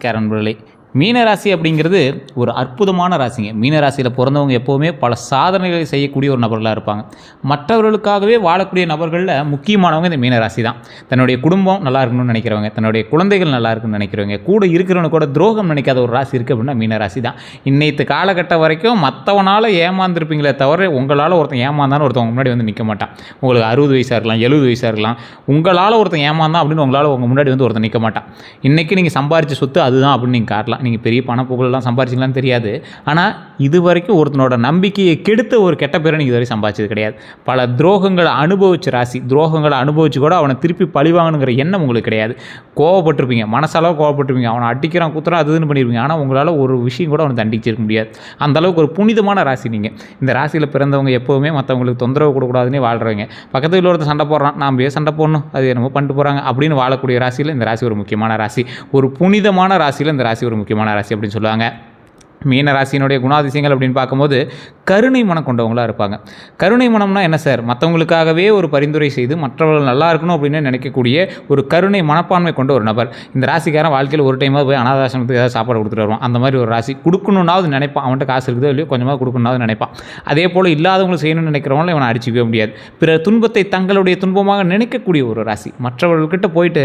ராசிக்கார நண்பர்களே, மீனராசி அப்படிங்கிறது ஒரு அற்புதமான ராசிங்க. மீனராசியில் பிறந்தவங்க எப்போவுமே பல சாதனைகளை செய்யக்கூடிய ஒரு நபர்களாக இருப்பாங்க. மற்றவர்களுக்காகவே வாழக்கூடிய நபர்களில் முக்கியமானவங்க இந்த மீனராசி தான். தன்னுடைய குடும்பம் நல்லா இருக்கணும்னு நினைக்கிறவங்க, தன்னுடைய குழந்தைகள் நல்லா இருக்குன்னு நினைக்கிறவங்க, கூட இருக்கிறவங்க கூட துரோகம் நினைக்காத ஒரு ராசி இருக்குது அப்படின்னா மீனராசி தான். இன்னைத்து காலகட்டம் வரைக்கும் மற்றவனால் ஏமாந்துருப்பீங்களே தவிர உங்களால் ஒருத்தன் ஏமாந்தான்னு ஒருத்தவங்க முன்னாடி வந்து நிற்க மாட்டான். உங்களுக்கு 60 வயசாக இருக்கலாம், 70 வயசாக இருக்கலாம், உங்களால் ஒருத்தன் ஏமாந்தான் அப்படின்னு உங்களால் உங்கள் முன்னாடி வந்து ஒருத்தன் நிற்க மாட்டான். இன்றைக்கி நீங்கள் சம்பாரித்த சொத்து அதுதான் அப்படின்னு நீங்கள் காட்டலாம். நீங்கள் பெரிய பணப்புகழெல்லாம் சம்பாரிச்சிங்களான்னு தெரியாது. ஆனால் இது வரைக்கும் ஒருத்தனோட நம்பிக்கையை கெடுத்த ஒரு கெட்ட பேரை நீங்கள் இதுவரை சம்பாதிச்சது கிடையாது. பல துரோகங்களை அனுபவிச்ச ராசி. துரோகங்களை அனுபவிச்சு கூட அவனை திருப்பி பழிவாங்கணுங்கிற எண்ணம் உங்களுக்கு கிடையாது. கோவப்பட்டிருப்பீங்க, மனசளவு கோவப்பட்டிருப்பீங்க, அவனை அடிக்கிறான் குத்துறான் அதுன்னு பண்ணியிருப்பீங்க. ஆனால் உங்களால் ஒரு விஷயம் கூட அவனை தண்டிச்சிருக்க முடியாது. அந்தளவுக்கு ஒரு புனிதமான ராசி நீங்கள். இந்த ராசியில் பிறந்தவங்க எப்போவுமே மற்றவங்களுக்கு தொந்தரவு கொடுக்கூடாதுன்னே வாழ்கிறவங்க. பக்கத்து வீட்டில் ஒருத்தர் சண்டை போடுறான், நாம் சண்டை போடணும், அது என்னமோ பண்ணிட்டு போகிறாங்க அப்படின்னு வாழக்கூடிய ராசியில் இந்த ராசி ஒரு முக்கியமான ராசி. ஒரு புனிதமான ராசியில் இந்த ராசி ஒரு முக்கியமான ராசி அப்படின்னு சொல்லுவாங்க. மீனராசியினுடைய குணாதிசயங்கள் அப்படின்னு பார்க்கும்போது கருணை மனம் கொண்டவங்களாக இருப்பாங்க. கருணை மனம்னா என்ன சார்? மற்றவங்களுக்காகவே ஒரு பரிந்துரை செய்து மற்றவர்கள் நல்லா இருக்கணும் அப்படின்னு நினைக்கக்கூடிய ஒரு கருணை மனப்பான்மை கொண்ட ஒரு நபர். இந்த ராசிக்காரன் வாழ்க்கையில் ஒரு டைமாக போய் அனாதாசிரமத்துக்கு ஏதாவது சாப்பாடு கொடுத்துட்டு வருவான். அந்த மாதிரி ஒரு ராசி. கொடுக்கணுன்னாவது நினைப்பான், அவன்கிட்ட காசு இருக்குதோ இல்லையோ கொஞ்சமாக கொடுக்கணுன்னாவது நினைப்பான். அதே போல் இல்லாதவங்களுக்கு செய்யணும்னு நினைக்கிறவங்களும் இவனை அடிச்சிக்கவே முடியாது. பிற துன்பத்தை தங்களுடைய துன்பமாக நினைக்கக்கூடிய ஒரு ராசி. மற்றவர்கள்கிட்ட போயிட்டு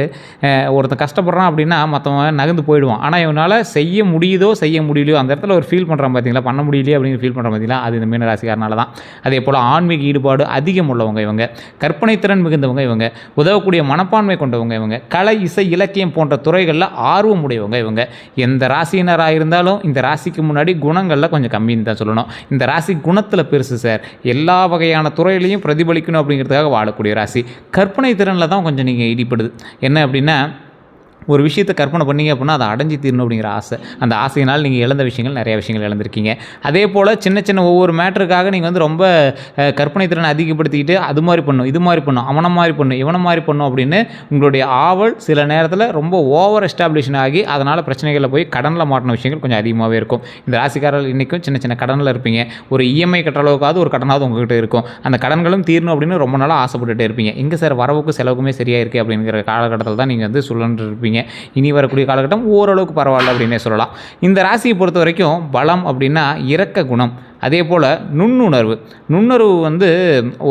ஒருத்தன் கஷ்டப்படுறான் அப்படின்னா மற்றவன் நகர்ந்து போயிடுவான். ஆனால் இவனால் செய்ய முடியுதோ செய்ய முடியலையோ அந்த இடத்துல ஒரு ஃபீல் பண்ணுறான் பார்த்தீங்களா, பண்ண முடியலையே அப்படின்னு ஃபீல் பண்ணுறான் பார்த்தீங்களா, அது இந்த மீனராசிக்காரனால தான். அதே போல் ஆன்மீக ஈடுபாடு அதிகம் உள்ளவங்க இவங்க. கற்பனை திறன் மிகுந்தவங்க இவங்க. உதவக்கூடிய மனப்பான்மை கொண்டவங்க இவங்க. கலை, இசை, இலக்கியம் போன்ற துறைகளில் ஆர்வம் உடையவங்க இவங்க. எந்த ராசியினராக இருந்தாலும் இந்த ராசிக்கு முன்னாடி குணங்களில் கொஞ்சம் கம்மின்னு தான் சொல்லணும். இந்த ராசி குணத்தில் பெருசு சார். எல்லா வகையான துறையிலையும் பிரதிபலிக்கணும் அப்படிங்கிறதுக்காக வாழக்கூடிய ராசி. கற்பனை திறனில் தான் கொஞ்சம் நீங்கள் ஈடுபடுது. என்ன அப்படின்னா, ஒரு விஷயத்தை கற்பனை பண்ணிங்க அப்படின்னா அதை அடைஞ்சி தீரணும் அப்படிங்கிற ஆசை. அந்த ஆசையினால் நீங்கள் இழந்த விஷயங்கள் நிறைய விஷயங்கள் இழந்திருக்கீங்க. அதே போல் சின்ன சின்ன ஒவ்வொரு மேட்டருக்காக நீங்கள் வந்து ரொம்ப கற்பனை திறனை அதிகப்படுத்திக்கிட்டு அது மாதிரி பண்ணும், இது மாதிரி பண்ணும், அவனை மாதிரி பண்ணும், இவனை மாதிரி பண்ணும் அப்படின்னு உங்களுடைய ஆவல் சில நேரத்தில் ரொம்ப ஓவர் எஸ்டாப்ளிஷன் ஆகி அதனால் பிரச்சனைகளில் போய் கடனில் மாட்டின விஷயங்கள் கொஞ்சம் அதிகமாகவே இருக்கும். இந்த ராசிக்காரர்கள் இன்றைக்கும் சின்ன சின்ன கடனில் இருப்பீங்க. ஒரு இஎம்ஐ கட்டுற அளவுக்காவது ஒரு கடனாவது உங்கள்கிட்ட இருக்கும். அந்த கடன்களும் தீரணும் அப்படின்னு ரொம்ப நாளாக ஆசைப்பட்டுட்டே இருப்பீங்க. எங்கே சார் வரவுக்கும் செலவுக்குமே சரியாக இருக்குது அப்படிங்கிற காலகட்டத்தில் தான் நீங்கள் வந்து சுழன்று இருப்பீங்க. இனி வரக்கூடிய காலகட்டம் ஓரளவுக்கு பரவாயில்ல அப்படின்னே சொல்லலாம். இந்த ராசியை பொறுத்த வரைக்கும் பலம் அப்படின்னா இரக்க குணம். அதே போல் நுண்ணுணர்வு வந்து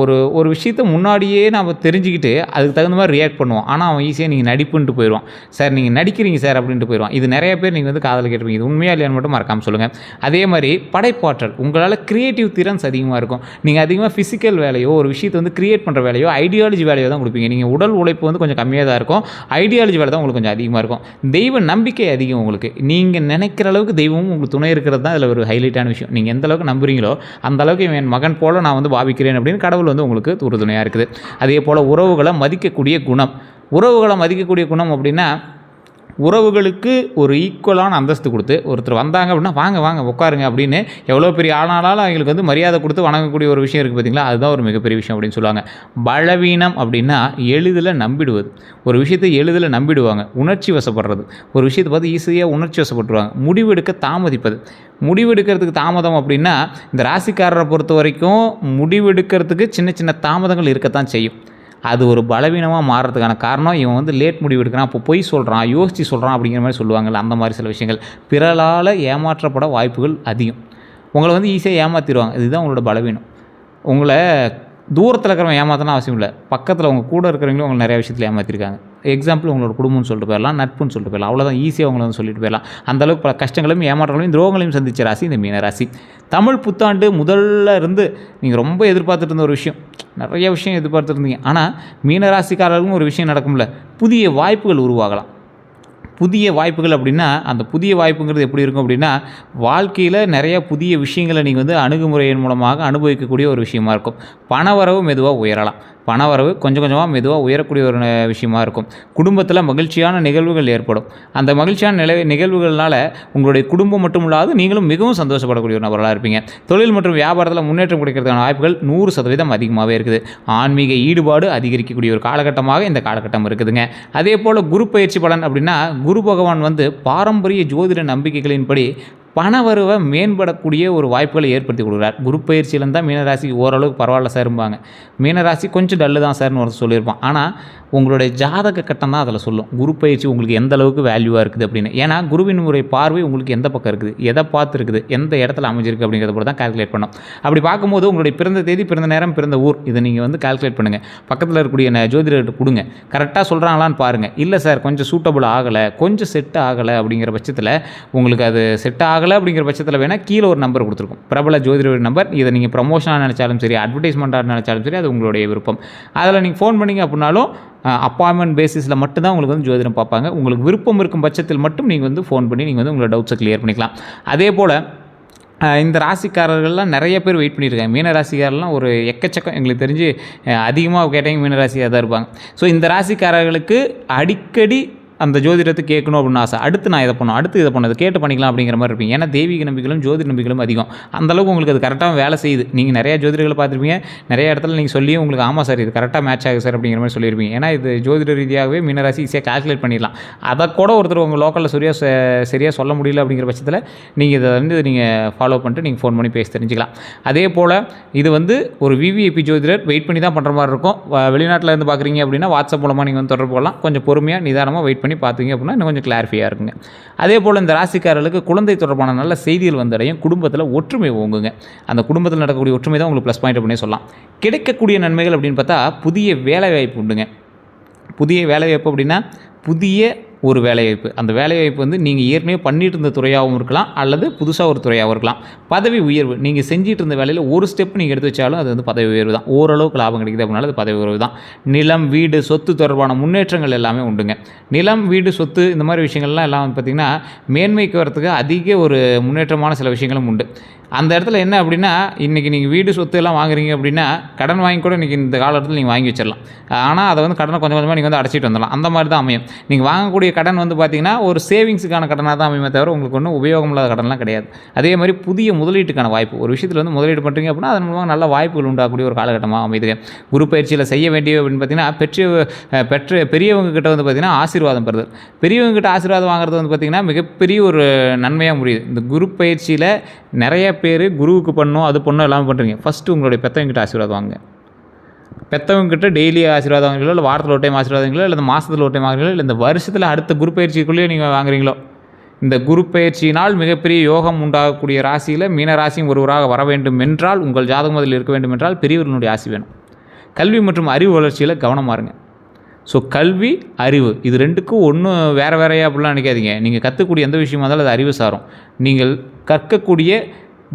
ஒரு விஷயத்தை முன்னாடியே நாம் தெரிஞ்சுக்கிட்டு அதுக்கு தகுந்த மாதிரி ரியாக்ட் பண்ணுவோம். ஆனால் அவன் ஈஸியாக நீங்கள் நடிப்புன்ட்டு போயிடுவான். சார் நீங்கள் நடிக்கிறீங்க சார் அப்படின்ட்டு போயிடுவான். இது நிறைய பேர் நீங்கள் வந்து காதல் கேட்டிருப்பீங்க. இது உண்மையாக இல்லையான்னு மட்டும் மறக்காமல் சொல்லுங்கள். அதே மாதிரி படைப்பாற்றல். உங்களால் க்ரியேட்டிவ் திறன்ஸ் அதிகமாக இருக்கும். நீங்கள் அதிகமாக ஃபிசிக்கல் வேலையோ ஒரு விஷயத்தை வந்து க்ரியேட் பண்ணுற வேலையோ ஐடியாலஜி வேலையோ தான் கொடுப்பீங்க. நீங்கள் உடல் உழைப்பு வந்து கொஞ்சம் கம்மியாக தான் இருக்கும். ஐடியாலஜி வேலை தான் உங்களுக்கு கொஞ்சம் அதிகமாக இருக்கும். தெய்வ நம்பிக்கை அதிகம் உங்களுக்கு. நீங்கள் நினைக்கிற அளவுக்கு தெய்வமும் உங்களுக்கு துணை இருக்கிறது தான் இதில் ஒரு ஹைலைட்டான விஷயம். நீங்கள் எந்த அளவுக்கு நம்புறீங்களோ அந்த அளவுக்கு என் மகன் போல நான் வந்து பாவிக்கிறேன் அப்படின்னு கடவுள் வந்து உங்களுக்கு உறுதுணையாக இருக்குது. அதே போல் உறவுகளை மதிக்கக்கூடிய குணம். உறவுகளை மதிக்கக்கூடிய குணம் அப்படின்னா உறவுகளுக்கு ஒரு ஈக்குவலான அந்தஸ்து கொடுத்து ஒருத்தர் வந்தாங்க அப்படின்னா வாங்க வாங்க உட்காருங்க அப்படின்னு எவ்வளோ பெரிய ஆனாலும் அவங்களுக்கு வந்து மரியாதை கொடுத்து வணங்கக்கூடிய ஒரு விஷயம் இருக்குது பார்த்தீங்களா, அதுதான் ஒரு மிகப்பெரிய விஷயம் அப்படின்னு சொல்லுவாங்க. பலவீனம் அப்படின்னா எளிதில் நம்பிடுவது. ஒரு விஷயத்தை எளிதில் நம்பிடுவாங்க. உணர்ச்சி வசப்படுறது. ஒரு விஷயத்தை பார்த்து ஈஸியாக உணர்ச்சி வசப்பட்டுருவாங்க. முடிவெடுக்க தாமதிப்பது. முடிவெடுக்கிறதுக்கு தாமதம் அப்படின்னா இந்த ராசிக்காரரை பொறுத்த வரைக்கும் முடிவெடுக்கிறதுக்கு சின்ன சின்ன தாமதங்கள் இருக்கத்தான் செய்யும். அது ஒரு பலவீனமாக மாறுறதுக்கான காரணம் இவன் வந்து லேட் முடிவு எடுக்கிறான், அப்போ பொய் சொல்கிறான், யோசித்து சொல்கிறான் அப்படிங்கிற மாதிரி சொல்லுவாங்கள்ல, அந்த மாதிரி சில விஷயங்கள். பிறரால் ஏமாற்றப்பட வாய்ப்புகள் அதிகம். உங்களை வந்து ஈஸியாக ஏமாற்றிடுவாங்க. இதுதான் உங்களோட பலவீனம். உங்களை தூரத்தில் இருக்கிறவங்க ஏமாற்றலாம் அவசியம் இல்லை. பக்கத்தில் உங்கள் கூட இருக்கிறவங்களும் உங்களை நிறைய விஷயத்தில் ஏமாற்றிருக்காங்க. எக்ஸாம்பிள் உங்களோட குடும்பம்னு சொல்லிட்டு போயிடலாம், நட்புன்னு சொல்லிட்டு போயிடலாம். அவ்வளோதான், ஈஸியாக உங்களை வந்து சொல்லிட்டு போயிடலாம். அந்தளவுக்கு பல கஷ்டங்களையும் ஏமாற்றங்களையும் துரோகங்களையும் சந்தித்த ராசி இந்த மீனராசி. தமிழ் புத்தாண்டு முதல்ல இருந்து நீங்கள் ரொம்ப எதிர்பார்த்துட்டு இருந்த ஒரு விஷயம், நிறைய விஷயம் எதிர்பார்த்துருந்தீங்க. ஆனால் மீனராசிக்காரர்களுக்கும் ஒரு விஷயம் நடக்கும்ல, புதிய வாய்ப்புகள் உருவாகலாம். புதிய வாய்ப்புகள் அப்படின்னா அந்த புதிய வாய்ப்புங்கிறது எப்படி இருக்கும் அப்படின்னா வாழ்க்கையில் நிறைய புதிய விஷயங்களை நீங்கள் வந்து அணுகுமுறையின் மூலமாக அனுபவிக்கக்கூடிய ஒரு விஷயமா இருக்கும். பணவரவு மெதுவாக உயரலாம். பணவரவு கொஞ்சம் கொஞ்சமாக மெதுவாக உயரக்கூடிய ஒரு விஷயமா இருக்கும். குடும்பத்தில் மகிழ்ச்சியான நிகழ்வுகள் ஏற்படும். அந்த மகிழ்ச்சியான நிகழ்வுகள்னால உங்களுடைய குடும்பம் மட்டும் இல்லாது நீங்களும் மிகவும் சந்தோஷப்படக்கூடிய ஒரு நபர்களாக இருப்பீங்க. தொழில் மற்றும் வியாபாரத்தில் முன்னேற்றம் கிடைக்கிறதுக்கான வாய்ப்புகள் 100% அதிகமாகவே இருக்குது. ஆன்மீக ஈடுபாடு அதிகரிக்கக்கூடிய ஒரு காலகட்டமாக இந்த காலகட்டம் இருக்குதுங்க. அதே போல் குரு பயிற்சி பலன் அப்படின்னா குரு பகவான் வந்து பாரம்பரிய ஜோதிட நம்பிக்கைகளின்படி பணவரவை மேம்படக்கூடிய ஒரு வாய்ப்புகளை ஏற்படுத்தி கொடுக்குறார். குரு பயிற்சியிலேருந்து தான் மீனராசி ஓரளவுக்கு பரவாயில்ல சார்பாங்க. மீனராசி கொஞ்சம் டல்லு தான் சார்னு ஒரு சொல்லியிருப்பான். ஆனால் உங்களுடைய ஜாதக கட்டம் தான் அதில் சொல்லும் குரு பயிற்சி உங்களுக்கு எந்த அளவுக்கு வேல்யூவாக இருக்குது அப்படின்னு. ஏன்னா குருவின் முறை பார்வை உங்களுக்கு எந்த பக்கம் இருக்குது, எதை பார்த்து இருக்குது, எந்த இடத்துல அமைஞ்சிருக்கு அப்படிங்கிறத போல தான் கால்குலேட் பண்ணோம். அப்படி பார்க்கும்போது உங்களுடைய பிறந்த தேதி, பிறந்த நேரம், பிறந்த ஊர் இதை நீங்கள் வந்து கால்குலேட் பண்ணுங்கள். பக்கத்தில் இருக்கக்கூடிய ஜோதிடர்கிட்ட கொடுங்க, கரெக்டாக சொல்கிறாங்களான்னு பாருங்கள். இல்லை சார் கொஞ்சம் சூட்டபுள் ஆகலை, கொஞ்சம் செட் ஆகலை அப்படிங்கிற பட்சத்தில் உங்களுக்கு அது செட் ஆகலை அப்படிங்கிற பட்சத்தில் வேணால் கீழே ஒரு நம்பர் கொடுத்துருக்கும், பிரபல ஜோதிடர் நம்பர். இதை நீங்கள் ப்ரமோஷனாக நினச்சாலும் சரி, அட்வர்டைஸ்மெண்ட்டாக நினச்சாலும் சரி, அது உங்களுடைய விருப்பம். அதில் நீங்கள் ஃபோன் பண்ணிங்க அப்படின்னாலும் அப்பாயின்மெண்ட் பேசிஸில் மட்டும்தான் உங்களுக்கு வந்து ஜோதிடம் பார்ப்பாங்க. உங்களுக்கு விருப்பம் இருக்கும் பட்சத்தில் மட்டும் நீங்கள் வந்து ஃபோன் பண்ணி நீங்கள் வந்து உங்களோட டவுட்ஸை கிளியர் பண்ணிக்கலாம். அதே போல் இந்த ராசிக்காரர்கள்லாம் நிறைய பேர் வெயிட் பண்ணியிருக்காங்க. மீன ராசிக்காரெலாம் ஒரு எக்கச்சக்கம் எங்களுக்கு தெரிஞ்சு அதிகமாக கேட்டவங்க மீன ராசியாக தான் இருப்பாங்க. ஸோ இந்த ராசிக்காரர்களுக்கு அடிக்கடி அந்த ஜோதிடத்தை கேட்கணும் அப்படின்னு ஆசை. அடுத்து நான் இதை பண்ணணும், அடுத்து இதை பண்ணது கேட்டு பண்ணிக்கலாம் அப்படிங்கிற மாதிரி இருப்பீங்க. ஏன்னா தெய்வீக நம்பிக்கைகளும் ஜோதிட நம்பிக்கைகளும் அதிகம். அந்தளவுக்கு உங்களுக்கு அது கரெக்டாக வேலை செய்யுது. நீங்கள் நிறையா ஜோதிடர்களை பார்த்துருப்பீங்க, நிறைய இடத்துல நீங்கள் சொல்லியும் உங்களுக்கு ஆமாம் சார் இது கரெக்டாக மேட்ச் ஆகுது சார் அப்படிங்கிற மாதிரி சொல்லியிருப்பீங்க. ஏன்னா இது ஜோதிட ரீதியாகவே மீனராசி ஈஸியாக கால்குலேட் பண்ணிடலாம். அதை கூட ஒருத்தர் உங்கள் லோக்கலில் சரியாக சொல்ல முடியல அப்படிங்கிற பட்சத்தில் நீங்கள் இதை வந்து நீங்கள் ஃபாலோ பண்ணிட்டு நீங்கள் ஃபோன் பண்ணி பேசி தெரிஞ்சுக்கலாம். அதே போல் இது வந்து ஒரு விவிஐபி ஜோதிடர் வெயிட் பண்ணி தான் பண்ணுற மாதிரி இருக்கும். வெளிநாட்டில் இருந்து பார்க்குறீங்க அப்படின்னா வாட்ஸ்அப் மூலமாக நீங்கள் வந்து தொடர்பு கொள்ளலாம். கொஞ்சம் பொறுமையாக நிதானமாக வெயிட் பண்ணி பார்த்தீங்க அப்படின்னா இன்னும் கொஞ்சம் கிளாரிஃபையாக இருக்குங்க. அதே போல் இந்த ராசிக்காரர்களுக்கு குழந்தை தொடர்பான நல்ல செய்திகள் வந்தடையும். குடும்பத்தில் ஒற்றுமை ஓங்குங்க. அந்த குடும்பத்தில் நடக்கக்கூடிய ஒற்றுமை தான் உங்களுக்கு ப்ளஸ் பாயிண்ட் அப்படின்னே சொல்லலாம். கிடைக்கக்கூடிய நன்மைகள் அப்படின்னு பார்த்தா புதிய வேலைவாய்ப்பு உண்டுங்க. புதிய வேலைவாய்ப்பு அப்படின்னா புதிய ஒரு வேலைவாய்ப்பு. அந்த வேலைவாய்ப்பு வந்து நீங்கள் ஏற்கனவே பண்ணிட்டு இருந்த துறையாகவும் இருக்கலாம், அல்லது புதுசாக ஒரு துறையாகவும் இருக்கலாம். பதவி உயர்வு, நீங்கள் செஞ்சிட்டு இருந்த வேலையில் ஒரு ஸ்டெப் நீங்கள் எடுத்து வச்சாலும் அது வந்து பதவி உயர்வு தான். ஓரளவுக்கு லாபம் கிடைக்குது அப்படின்னாலும் அது பதவி உயர்வு தான். நிலம், வீடு, சொத்து தொடர்பான முன்னேற்றங்கள் எல்லாமே உண்டுங்க. நிலம், வீடு, சொத்து இந்த மாதிரி விஷயங்கள்லாம் எல்லாம் வந்து பார்த்திங்கன்னா மேன்மைக்கு வரத்துக்கு அதிக ஒரு முன்னேற்றமான சில விஷயங்களும் உண்டு. அந்த இடத்துல என்ன அப்படின்னா இன்றைக்கி நீங்கள் வீடு சொத்து எல்லாம் வாங்குறீங்க அப்படின்னா கடன் வாங்கி கூட இன்றைக்கி இந்த காலத்தில் நீங்கள் வாங்கி வச்சிடலாம். ஆனால் அதை வந்து கடனை கொஞ்சம் கொஞ்சமாக நீங்கள் வந்து அடைச்சிட்டு வந்துடலாம். அந்த மாதிரி தான் அமையும். நீங்கள் வாங்கக்கூடிய கடன் வந்து பார்த்திங்கன்னா ஒரு சேவிங்ஸுக்கான கடனாக தான் அமையுமே தவிர உங்களுக்கு ஒன்றும் உபயோகம் இல்லாத கடன்லாம் கிடையாது. அதே மாதிரி புதிய முதலீட்டுக்கான வாய்ப்பு, ஒரு விஷயத்தில் வந்து முதலீடு பண்ணுறீங்க அப்படின்னா அதன் மூலமாக நல்ல வாய்ப்புகள் உண்டாகக்கூடிய ஒரு காலகட்டமாக அமைதுங்க. குரு பயிற்சியில் செய்ய வேண்டிய அப்படின்னு பார்த்திங்கன்னா பெரியவங்க கிட்ட வந்து பார்த்திங்கன்னா ஆசீர்வாதம் பெறுது. பெரியவங்க கிட்ட ஆசீர்வாதம் வாங்குறது வந்து பார்த்திங்கன்னா மிகப்பெரிய ஒரு நன்மையாக முடியுது. இந்த குரு பயிற்சியில் நிறைய பேர் குருவுக்கு பண்ணணும் அது பண்ணணும் எல்லாமே பண்ணுறீங்க. ஃபஸ்ட்டு உங்களுடைய பெற்றவங்கிட்ட ஆசீர்வாதம் வாங்க. பெற்றவங்ககிட்ட டெய்லி ஆசீர்வாதம் வாங்குறீங்களோ, இல்லை வாரத்தில் ஒரு டைம் ஆசீர்வாதம் வாங்குறீங்களோ, இல்லை இந்த மாதத்தில் ஒரு டைம் வாங்குறீங்களோ, இல்லை இந்த வருஷத்தில் அடுத்த குரு பயிற்சிக்குள்ளேயே நீங்கள் வாங்குறீங்களோ, இந்த குரு பயிற்சியினால் மிகப்பெரிய யோகம் உண்டாகக்கூடிய ராசியில் மீன ராசியும் ஒருவராக வர வேண்டும் என்றால், உங்கள் ஜாதகம் அதில் இருக்க வேண்டும் என்றால் பெரியவர்களுடைய ஆசி வேணும். கல்வி மற்றும் அறிவு வளர்ச்சியில் கவனமாக இருங்க. ஸோ கல்வி, அறிவு இது ரெண்டுக்கும் ஒன்றும் வேறையா அப்படிலாம் நினைக்காதீங்க. நீங்கள் கற்றுக்கூடிய எந்த விஷயமா இருந்தாலும் அது அறிவு சாரும். நீங்கள் கற்கக்கூடிய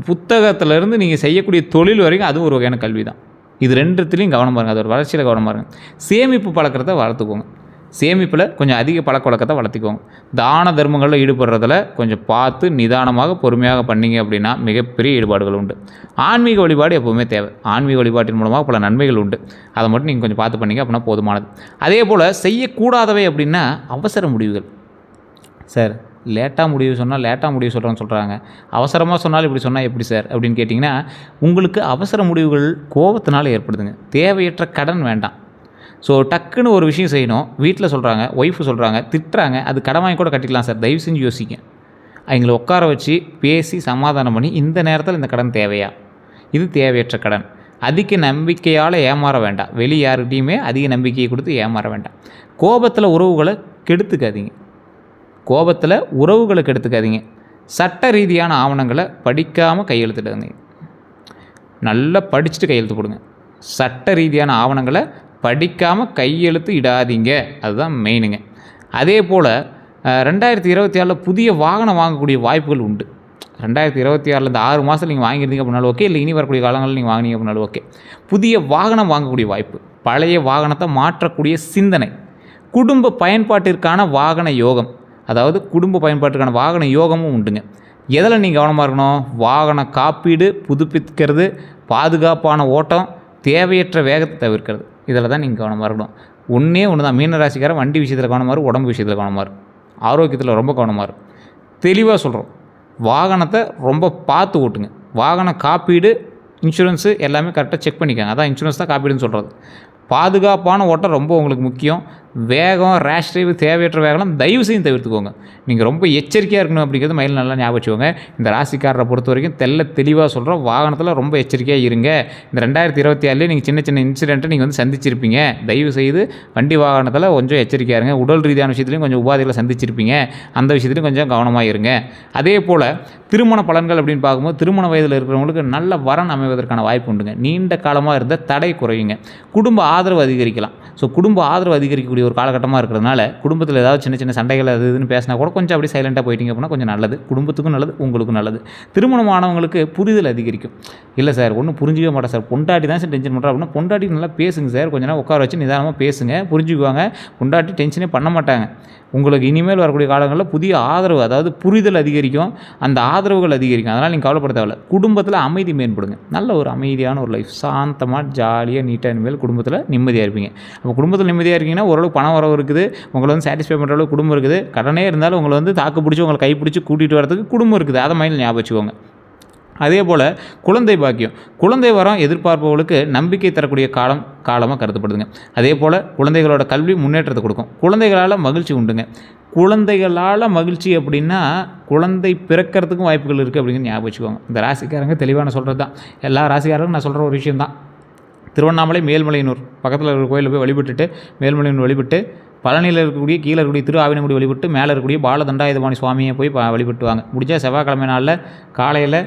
புத்தகத்திலேருந்து நீங்கள் செய்யக்கூடிய தொழில் வரைக்கும் அது ஒரு வகையான கல்வி தான். இது ரெண்டுத்துலேயும் கவனமாக இருங்க. அதோட வளர்ச்சியில் கவனமாக இருங்க. சேமிப்பு பழக்கத்தை வளர்த்துக்கோங்க. சேமிப்பில் கொஞ்சம் அதிக பழக்க வழக்கத்தை வளர்த்திக்கோங்க. தான தர்மங்களில் ஈடுபடுறதில் கொஞ்சம் பார்த்து நிதானமாக பொறுமையாக பண்ணிங்க அப்படின்னா மிகப்பெரிய ஈடுபாடுகள் உண்டு. ஆன்மீக வழிபாடு எப்போவுமே தேவை. ஆன்மீக வழிபாட்டின் மூலமாக பல நன்மைகள் உண்டு. அதை மட்டும் நீங்கள் கொஞ்சம் பார்த்து பண்ணிங்க அப்படின்னா போதுமானது. அதே போல் செய்யக்கூடாதவை அப்படின்னா அவசர முடிவுகள். சார் லேட்டாக முடிவு சொன்னால் லேட்டாக முடிவு சொல்கிறாங்க, அவசரமாக சொன்னாலும் இப்படி சொன்னால் எப்படி சார் அப்படின்னு கேட்டிங்கன்னா, உங்களுக்கு அவசர முடிவுகள் கோபத்தினால ஏற்படுதுங்க. தேவையற்ற கடன் வேண்டாம். ஸோ டக்குன்னு ஒரு விஷயம் செய்யணும், வீட்டில் சொல்கிறாங்க, ஒய்ஃபு சொல்கிறாங்க, திட்டுறாங்க, அது கடன் வாங்கி கூட கட்டிக்கலாம் சார், தயவு செஞ்சு யோசிங்க. அவங்கள உட்கார வச்சு பேசி சமாதானம் பண்ணி இந்த நேரத்தில் இந்த கடன் தேவையா, இது தேவையற்ற கடன், அதிக நம்பிக்கையால் ஏமாற வேண்டாம். வெளியே யாருக்கிட்டையுமே அதிக நம்பிக்கையை கொடுத்து ஏமாற வேண்டாம். கோபத்தில் உறவுகளை கெடுத்துக்காதீங்க. சட்ட ரீதியான ஆவணங்களை படிக்காமல் கையெழுத்துடுங்க. நல்லா படிச்சுட்டு கையெழுத்து போடுங்க. சட்ட ரீதியான ஆவணங்களை படிக்காமல் கையெழுத்து இடாதீங்க, அதுதான் மெயினுங்க. அதே போல் 2024 புதிய வாகனம் வாங்கக்கூடிய வாய்ப்புகள் உண்டு. 2026 இந்த 6 மாதத்தில் நீங்கள் வாங்கியிருந்தீங்க அப்படின்னாலும் ஓகே, இல்லை இனி வரக்கூடிய காலங்களில் நீங்கள் வாங்கினீங்க அப்படின்னாலும் ஓகே. புதிய வாகனம் வாங்கக்கூடிய வாய்ப்பு, பழைய வாகனத்தை மாற்றக்கூடிய சிந்தனை, குடும்ப பயன்பாட்டிற்கான வாகன யோகம், அதாவது குடும்ப பயன்பாட்டுக்கான வாகன யோகமும் உண்டுங்க. எதில் நீங்கள் கவனமாக இருக்கணும்? வாகன காப்பீடு, புதுப்பிக்கிறது, பாதுகாப்பான ஓட்டம், தேவையற்ற வேகத்தை தவிர்க்கிறது, இதில் தான் நீங்கள் கவனமாக இருக்கணும். ஒன்று தான் மீனராசிக்காரன் வண்டி விஷயத்தில் கவனமாக இருக்கும், உடம்பு விஷயத்தில் கவனமாக இருக்கும், ஆரோக்கியத்தில் ரொம்ப கவனமாக இருக்கும். தெளிவாக சொல்கிறோம், வாகனத்தை ரொம்ப பார்த்து ஓட்டுங்க. வாகன காப்பீடு, இன்சூரன்ஸு எல்லாமே கரெக்டாக செக் பண்ணிக்கோங்க. அதான் இன்சூரன்ஸ் தான் காப்பீடுன்னு சொல்கிறது. பாதுகாப்பான ஓட்டம் ரொம்ப உங்களுக்கு முக்கியம். வேகம், ரேஷ் டிரைவ், தேவையற்ற வேகம்லாம் தயவு செய்து தவிர்த்துக்கோங்க. நீங்கள் ரொம்ப எச்சரிக்கையாக இருக்கணும் அப்படிங்கிறது மைண்டில் நல்லா ஞாபகம் வச்சுக்கோங்க. இந்த ராசிக்காரரை பொறுத்த வரைக்கும் தெளிவாக சொல்கிறோம், வாகனத்தில் ரொம்ப எச்சரிக்கையாக இருங்க. இந்த 2024 நீங்கள் சின்ன சின்ன இன்சிடென்ட்டை நீங்கள் வந்து சந்திச்சிருப்பீங்க. தயவு செய்து வண்டி வாகனத்தில் கொஞ்சம் எச்சரிக்கையாக இருங்க. உடல் ரீதியான விஷயத்துலையும் கொஞ்சம் உபாதைகளை சந்திச்சிருப்பீங்க, அந்த விஷயத்துலையும் கொஞ்சம் கவனமாக இருங்க. அதே போல் திருமண பலன்கள் அப்படின்னு பார்க்கும்போது திருமண வயதில் இருக்கிறவங்களுக்கு நல்ல வரன் அமைவதற்கான வாய்ப்பு உண்டுங்க. நீண்ட காலமாக இருந்த தடை குறையுங்க. குடும்ப ஆதரவு அதிகரிக்கலாம். ஸோ குடும்ப ஆதரவு அதிகரிக்கக்கூடிய ஒரு காலகட்டமாக இருக்கிறதுனால குடும்பத்தில் ஏதாவது சின்ன சின்ன சண்டைகள் அது இதுன்னு பேசினா கூட கொஞ்சம் அப்படி சைலண்ட்டாக போயிட்டீங்க அப்படின்னா கொஞ்சம் நல்லது. குடும்பத்துக்கும் நல்லது, உங்களுக்கும் நல்லது. திருமணமானவங்களுக்கு புரிதல் அதிகரிக்கும். இல்லை சார் ஒன்றும் புரிஞ்சிக்கவே மாட்டேன் சார், பொண்டாட்டி தான் சார் டென்ஷன் பண்ணுறா அப்படின்னா பொண்டாட்டி நல்லா பேசுங்க சார், கொஞ்ச நேரம் உட்கார வச்சு நிதானமாக பேசுங்க, புரிஞ்சுக்குவாங்க. பொண்டாட்டி டென்ஷனே பண்ண மாட்டாங்க. உங்களுக்கு இனிமேல் வரக்கூடிய காலங்களில் புதிய ஆதரவு, அதாவது புரிதல் அதிகரிக்கும், அந்த ஆதரவுகள் அதிகரிக்கும். அதனால் நீங்கள் கவலைப்பட தேவையில்ல. குடும்பத்தில் அமைதி மேம்படுங்க. நல்ல ஒரு அமைதியான ஒரு லைஃப், சாந்தமாக ஜாலியாக நீட்டாக இனிமேல் குடும்பத்தில் நிம்மதியாக இருப்பீங்க. அப்போ குடும்பத்தில் நிம்மதியாக இருக்கீங்கன்னா ஓரளவுக்கு பணம் வரவு இருக்குது, உங்களை வந்து சாட்டிஸ்ஃபை பண்ணுற அளவுக்கு குடும்பம் இருக்குது. கடனே இருந்தாலும் உங்களை வந்து தாக்கு பிடிச்சி உங்களை கைப்பிடிச்சி கூட்டிகிட்டு வரதுக்கு குடும்பம் இருக்குது. அதை மைண்டில் ஞாபகம் வச்சுக்கோங்க. அதே போல் குழந்தை பாக்கியம், குழந்தை வரம் எதிர்பார்ப்பவர்களுக்கு நம்பிக்கை தரக்கூடிய காலமாக கருதப்படுதுங்க. அதே போல் குழந்தைகளோட கல்வி முன்னேற்றத்தை கொடுக்கும். குழந்தைகளால் மகிழ்ச்சி உண்டுங்க. குழந்தைகளால் மகிழ்ச்சி அப்படின்னா குழந்தை பிறக்கிறதுக்கும் வாய்ப்புகள் இருக்குது அப்படிங்கிற ஞாபகம் வச்சுக்கோங்க. இந்த ராசிக்காரங்க தெளிவான சொல்கிறது தான். எல்லா ராசிக்காரங்களும் நான் சொல்கிற ஒரு விஷயம் தான். திருவண்ணாமலை மேல்மலையனூர் பக்கத்தில் இருக்கிற கோயிலில் போய் வழிபட்டுட்டு, மேல்மலையனூர் வழிபட்டு, பழனியில் இருக்கக்கூடிய கீழே இருக்கக்கூடிய திரு ஆவினங்குடி வழிபட்டு, மேலே இருக்கக்கூடிய பாலதண்டாயுதபாணி சுவாமியை போய் வழிபட்டு வாங்க. முடிஞ்சால் செவ்வாய்க்கிழமை நாளில் காலையில்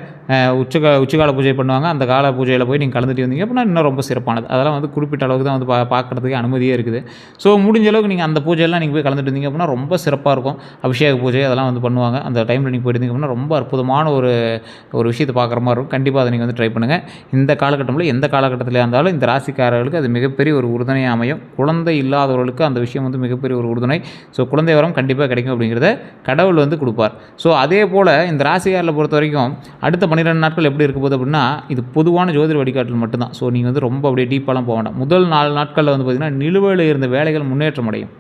உச்சிகால பூஜை பண்ணுவாங்க. அந்த கால பூஜையில் போய் நீங்கள் கலந்துட்டு வந்தீங்க அப்படின்னா இன்னும் ரொம்ப சிறப்பானது. அதெல்லாம் வந்து குறிப்பிட்ட அளவுக்கு தான் வந்து பார்க்குறதுக்கு அனுமதியே இருக்குது. ஸோ முடிஞ்ச அளவுக்கு நீங்கள் அந்த பூஜையெல்லாம் நீங்கள் போய் கலந்துட்டு வந்தீங்க அப்படின்னா ரொம்ப சிறப்பாக இருக்கும். அபிஷேக பூஜை அதெல்லாம் வந்து பண்ணுவாங்க. அந்த டைமில் நீங்கள் போயிருந்தீங்க அப்படின்னா ரொம்ப அற்புதமான ஒரு விஷயத்தை பார்க்குற மாதிரி இருக்கும். கண்டிப்பாக அதை நீங்கள் வந்து ட்ரை பண்ணுங்கள். இந்த காலகட்டத்தில் எந்த காலகட்டத்தில் இருந்தாலும் இந்த ராசிக்காரர்களுக்கு அது மிகப்பெரிய ஒரு உறுதுணையாக அமையும். குழந்தை இல்லாதவர்களுக்கு அந்த விஷயம் வந்து மிகப்பெரிய ஒரு உறுதுணை. ஸோ குழந்தை வரம் கண்டிப்பாக கிடைக்கும் அப்படிங்கிறத கடவுள் வந்து கொடுப்பார். ஸோ அதே போல் இந்த ராசிக்காரர்களை பொறுத்த வரைக்கும் அடுத்த 12 நாட்கள் எப்படி இருக்க போகுது அப்படின்னா இது பொதுவான ஜோதிட வழிகாட்டல் மட்டும்தான். ஸோ நீங்கள் வந்து ரொம்ப அப்படியே டீப்பாலாம் போக வேண்டாம். முதல் 4 நாட்களில் வந்து பார்த்திங்கன்னா நிலுவையில் இருந்த வேலைகள் முன்னேற்றம் அடையும்.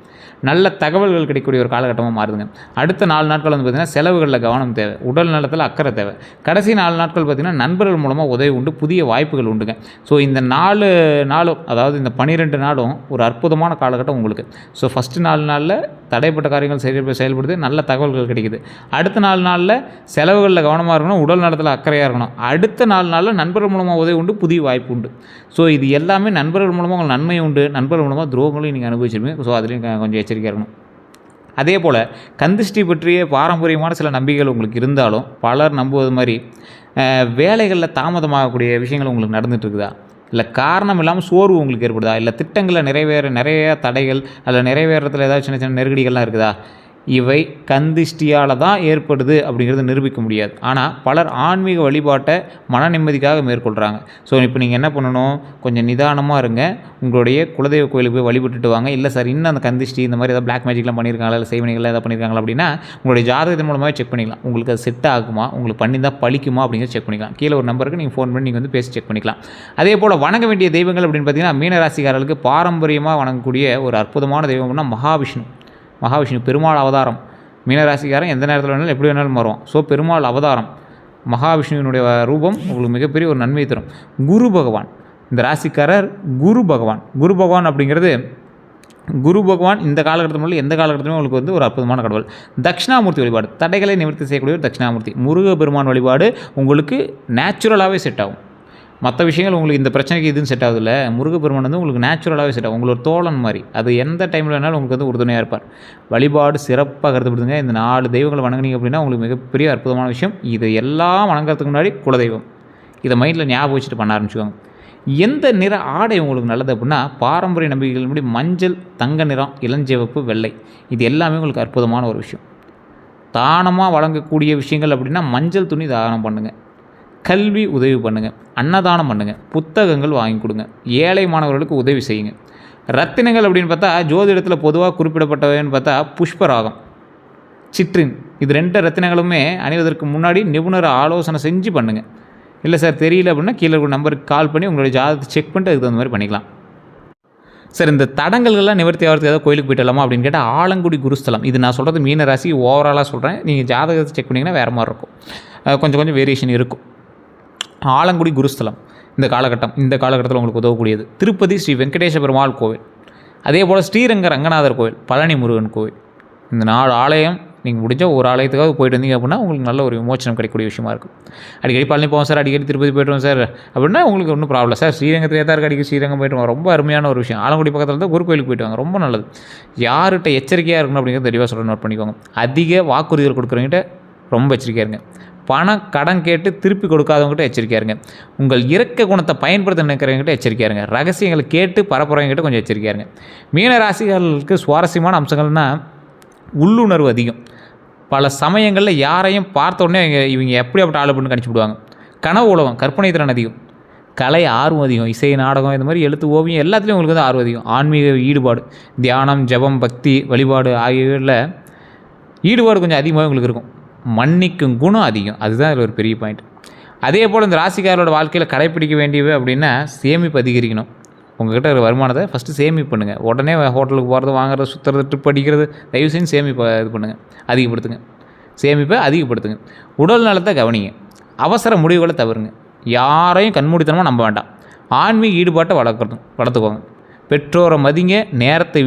நல்ல தகவல்கள் கிடைக்கக்கூடிய ஒரு காலகட்டமாக மாறுதுங்க. அடுத்த 4 நாட்கள் வந்து பார்த்திங்கன்னா செலவுகளில் கவனம் தேவை, உடல் நலத்தில் அக்கறை தேவை. கடைசி 4 நாட்கள் பார்த்திங்கன்னா நண்பர்கள் மூலமாக உதவி உண்டு, புதிய வாய்ப்புகள் உண்டுங்க. ஸோ இந்த 4 நாளும், அதாவது இந்த 12 நாளும் ஒரு அற்புதமான காலகட்டம் உங்களுக்கு. ஸோ ஃபஸ்ட்டு 4 நாளில் தடைப்பட்ட காரியங்கள் செயல்படுது, நல்ல தகவல்கள் கிடைக்குது. அடுத்த 4 நாளில் செலவுகளில் கவனமாக இருக்கணும், உடல் நலத்தில் அக்கறையாக இருக்கணும். அடுத்த 4 நாளில் நண்பர்கள் மூலமாக உதவி உண்டு, புதிய வாய்ப்பு உண்டு. ஸோ இது எல்லாமே நண்பர்கள் மூலமாக உங்களுக்கு நன்மை உண்டு, நண்பர்கள் மூலமாக துரோகங்களையும் நீங்கள் அனுபவிச்சிருப்பீங்க. ஸோ அதுலேயும் கொஞ்சம் எச்சரிக்கையாக இருக்கணும். அதே போல் கந்திஷ்டி பற்றிய பாரம்பரியமான சில நம்பிக்கைகள் உங்களுக்கு இருந்தாலும் பலர் நம்புவது மாதிரி வேலைகளில் தாமதமாகக்கூடிய விஷயங்கள் உங்களுக்கு நடந்துகிட்ருக்குதா, இல்லை காரணம் இல்லாமல் சோர்வு உங்களுக்கு ஏற்படுதா, இல்லை திட்டங்களில் நிறைய தடைகள் அதில் நிறைவேறத்தில் ஏதாவது சின்ன சின்ன நெருக்கடிகள்லாம் இருக்குதா, இவை கந்திஷ்டியால் தான் ஏற்படுது அப்படிங்கிறத நிரூபிக்க முடியாது. ஆனால் பலர் ஆன்மீக வழிபாட்டை மன நிம்மதிக்காக மேற்கொள்கிறாங்க. ஸோ இப்போ நீங்கள் என்ன பண்ணணும், கொஞ்சம் நிதானமாக இருங்க. உங்களுடைய குலதெய்வ கோயிலுக்கு போய் வழிபட்டுட்டு வாங்க. இல்லை சார் இன்னும் அந்த கந்திஷ்டி இந்த மாதிரி ஏதாவது பிளாக் மேஜிக்லாம் பண்ணியிருக்காங்களா, இல்லை செய்வனைகள்லாம் எதாவது பண்ணியிருக்காங்களா அப்படின்னா உங்களுடைய ஜாதகத்தின் மூலமாக செக் பண்ணிக்கலாம். உங்களுக்கு அது செட் ஆகுமா, உங்களுக்கு பண்ணியிருந்தால் பழிக்குமா அப்படிங்கிறத செக் பண்ணிக்கலாம். கீழே ஒரு நம்பருக்கு நீங்கள் ஃபோன் பண்ணி நீங்கள் வந்து பேசி செக் பண்ணிக்கலாம். அதே போல் வணங்க வேண்டிய தெய்வங்கள் அப்படின்னு பார்த்தீங்கன்னா மீனராசிக்காரர்களுக்கு பாரம்பரியமாக வணங்கக்கூடிய ஒரு அற்புதமான தெய்வம்னா மகாவிஷ்ணு பெருமாள் அவதாரம். மீனராசிக்காரன் எந்த நேரத்தில் வேணாலும் எப்படி வேணாலும் வரும். ஸோ பெருமாள் அவதாரம் மகாவிஷ்ணுவினுடைய ரூபம் உங்களுக்கு மிகப்பெரிய ஒரு நன்மை தரும். குரு பகவான், இந்த ராசிக்காரர் குரு பகவான் அப்படிங்கிறது குரு பகவான் இந்த காலகட்டத்தில் எந்த காலகட்டத்திலும் உங்களுக்கு வந்து ஒரு அற்புதமான கடவுள். தட்சிணாமூர்த்தி வழிபாடு தடைகளை நிவர்த்தி செய்யக்கூடிய ஒரு தட்சிணாமூர்த்தி முருகப்பெருமான் வழிபாடு உங்களுக்கு நேச்சுரலாகவே செட் ஆகும். மற்ற விஷயங்கள் உங்களுக்கு இந்த பிரச்சனைக்கு இதுன்னு செட் ஆகுதில்ல, முருகப்பெருமான் வந்து உங்களுக்கு நேச்சுரலாகவே செட் ஆகும். உங்களுக்கு ஒரு தோழன் மாதிரி, அது எந்த டைமில் வேணாலும் உங்களுக்கு வந்து உறுதுணையாக இருப்பார். வழிபாடு சிறப்பாக கருதப்படுதுங்க. இந்த 4 தெய்வங்களை வணங்குனீங்க அப்படின்னா உங்களுக்கு மிகப்பெரிய அற்புதமான விஷயம். இது எல்லாம் வணங்குறதுக்கு முன்னாடி குலதெய்வம், இதை மைண்டில் ஞாபகம் வச்சுட்டு பண்ண ஆரம்பிச்சுக்கோங்க. எந்த நிற ஆடை உங்களுக்கு நல்லது அப்படின்னா பாரம்பரிய நம்பிக்கைகள் முன்னாடி மஞ்சள், தங்க நிறம், இளஞ்சிவப்பு, வெள்ளை, இது எல்லாமே உங்களுக்கு அற்புதமான ஒரு விஷயம். தானமாக வழங்கக்கூடிய விஷயங்கள் அப்படின்னா மஞ்சள் துணி தானம் பண்ணுங்கள், கல்வி உதவி பண்ணுங்கள், அன்னதானம் பண்ணுங்கள், புத்தகங்கள் வாங்கி கொடுங்க, ஏழை மாணவர்களுக்கு உதவி செய்யுங்க. ரத்தினங்கள் அப்படின்னு பார்த்தா ஜோதிடத்தில் பொதுவாக குறிப்பிடப்பட்டவைன்னு பார்த்தா புஷ்பராகம், சிட்ரின், இது 2 ரத்தினங்களுமே அணிவதற்கு முன்னாடி நிபுணர் ஆலோசனை செஞ்சு பண்ணுங்கள். இல்லை சார் தெரியல அப்படின்னா கீழே ஒரு நம்பருக்கு கால் பண்ணி உங்களுடைய ஜாதகத்தை செக் பண்ணிட்டு அதுக்கு தகுந்த மாதிரி பண்ணிக்கலாம். சார் இந்த தடங்கள்லாம் நிவர்த்தி ஆகிறதுக்கு ஏதாவது கோயிலுக்கு போயிட்டலாமா அப்படின்னு கேட்டால் ஆலங்குடி குருஸ்தலம், இது நான் சொல்கிறது மீன ராசி ஓவராலாக சொல்கிறேன். நீங்கள் ஜாதகத்தை செக் பண்ணிங்கன்னா வேறு மாதிரி இருக்கும், கொஞ்சம் வேரியேஷன் இருக்கும். ஆலங்குடி குருஸ்தலம் இந்த காலகட்டத்தில் உங்களுக்கு உதவக்கூடியது. திருப்பதி ஸ்ரீ வெங்கடேச பெருமாள் கோவில், அதே போல் ஸ்ரீரங்க ரங்கநாதர் கோவில், பழனி முருகன் கோவில், இந்த 4 ஆலயம் நீங்கள் முடிஞ்சால் ஒரு ஆலயத்துக்காக போயிட்டு வந்தீங்க அப்படின்னா உங்களுக்கு நல்ல ஒரு விமோச்சனம் கிடைக்கக்கூடிய விஷயமா இருக்கும். அடிக்கடி பழனி போவோம் சார், அடிக்கடி திருப்பதி போய்ட்டுவோம் சார் அப்படின்னா உங்களுக்கு ஒன்றும் ப்ராப்ளம் சார். ஸ்ரீரங்கத்திலே தான் இருக்க, அடிக்கடி ஸ்ரீரங்கம் போய்ட்டு வாங்க, ரொம்ப அருமையான ஒரு விஷயம். ஆலங்குடி பக்கத்தில் தான் குருக்கோயிலுக்கு போய்ட்டு வாங்க, ரொம்ப நல்லது. யார்கிட்ட எச்சரிக்கையாக இருக்கணும் அப்படிங்கிறது தெளிவாக சொல்ல நோட் பண்ணிக்கோங்க. அதிக வாக்குறுதிகள் கொடுக்குறவங்ககிட்ட ரொம்ப எச்சரிக்கையாக இருங்க. பணம் கடன் கேட்டு திருப்பி கொடுக்காதவங்ககிட்ட எச்சரிக்கையாக இருங்க. உங்கள் இறக்க குணத்தை பயன்படுத்த நினைக்கிறவங்ககிட்ட எச்சரிக்கையாக இருங்க. ரகசியங்களை கேட்டு பரப்புறவங்ககிட்ட கொஞ்சம் எச்சரிக்கையாக இருங்க. மீன ராசிகளுக்கு சுவாரஸ்யமான அம்சங்கள்னால் உள்ளுணர்வு அதிகம். பல சமயங்களில் யாரையும் பார்த்த உடனே இவங்க எப்படியாப்பட்ட ஆள் அப்படின்னு கணிச்சு விடுவாங்க. கனவு உலகம், கற்பனை திறன் அதிகம், கலை ஆர்வம் அதிகம், இசை நாடகம் இந்த மாதிரி எழுத்து ஓவியம் எல்லாத்துலேயும் உங்களுக்கு வந்து ஆர்வம் அதிகம். ஆன்மீக ஈடுபாடு, தியானம், ஜபம், பக்தி, வழிபாடு ஆகியவற்றில் ஈடுபாடு கொஞ்சம் அதிகமாக உங்களுக்கு இருக்கும். மன்னிக்கும் குணம் அதிகம், அதுதான் இதில் ஒரு பெரிய பாயிண்ட். அதே போல் இந்த ராசிக்காரோட வாழ்க்கையில் கடைப்பிடிக்க வேண்டியவை அப்படின்னா சேமிப்பு அதிகரிக்கணும். உங்கள்கிட்ட இருக்கிற வருமானத்தை ஃபஸ்ட்டு சேமிப்பு பண்ணுங்கள். உடனே ஹோட்டலுக்கு போகிறது, வாங்குறது, சுற்றுறது, ட்ரிப் அடிக்கிறது தயவு செஞ்சு சேமிப்பை இது பண்ணுங்கள், அதிகப்படுத்துங்க. சேமிப்பை அதிகப்படுத்துங்க. உடல் நலத்தை கவனிங்க. அவசர முடிவுகளை தவிருங்க. யாரையும் கண்மூடித்தனமாக நம்ப வேண்டாம். ஆன்மீக ஈடுபாட்டை வளர்த்துக்கோங்க. பெற்றோரை மதிங்க. நேரத்தை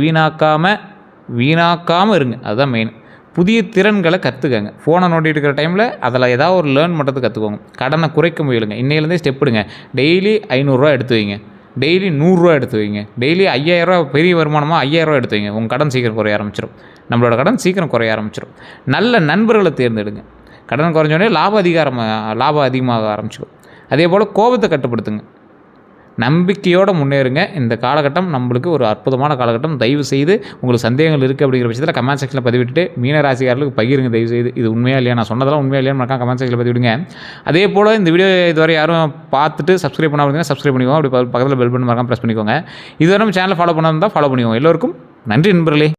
வீணாக்காமல் இருங்க, அதுதான் மெயின். புதிய திறன்களை கற்றுக்கங்க. ஃபோனை நோண்டிட்டு இருக்கிற டைமில் அதில் ஏதாவது ஒரு லேர்ன் பண்ணுறது கற்றுக்கோங்க. கடனை குறைக்க முயலுங்க. இன்னையிலேருந்தே ஸ்டெப் எடுங்க. டெய்லி 500 எடுத்து வைங்க, டெய்லி 100 எடுத்து வைங்க, டெய்லி 5000 பெரிய வருமானமாக 5000 எடுத்து வைங்க. உங்கள் கடன் சீக்கிரம் குறைய ஆரம்பிச்சிடும். நம்மளோட கடன் சீக்கிரம் குறைய ஆரம்பிச்சிடும். நல்ல நண்பர்களை தேர்ந்தெடுங்க. கடன் குறைஞ்சோடனே லாபம் அதிகமாக ஆரம்பிச்சிடும். அதே போல் கோபத்தை கட்டுப்படுத்துங்க. நம்பிக்கையோடு முன்னேறுங்க. இந்த காலகட்டம் நம்மளுக்கு ஒரு அற்புதமான காலகட்டம். தயவு செய்து உங்களுக்கு சந்தேகங்கள் இருக்குது அப்படிங்கிற பட்சத்தில் கமெண்ட் செக்ஷனில் பதிவிட்டு மீன ராசிக்காரர்களுக்கு பகிருங்க. தயவு செய்து இது உண்மையாக இல்லையா, நான் சொன்னதெல்லாம் உண்மையாக இல்லையான்னு மறக்காம கமெண்ட் செக்ஷனில் பதிவிடுங்க. அதே போல் இந்த வீடியோ இதுவரை யாரும் பார்த்துட்டு சப்ஸ்கிரைப் பண்ணாமல் சப்ஸ்கிரைப் பண்ணிக்கோங்க. அப்படி பக்கத்தில் பெல் பட்டன் மறக்காம ப்ரெஸ் பண்ணிக்கோங்க. இதுவரை நம்ம சேனலை ஃபாலோ பண்ணாமல் ஃபாலோ பண்ணிக்கோங்க. எல்லோருக்கும் நன்றி நண்பர்களே.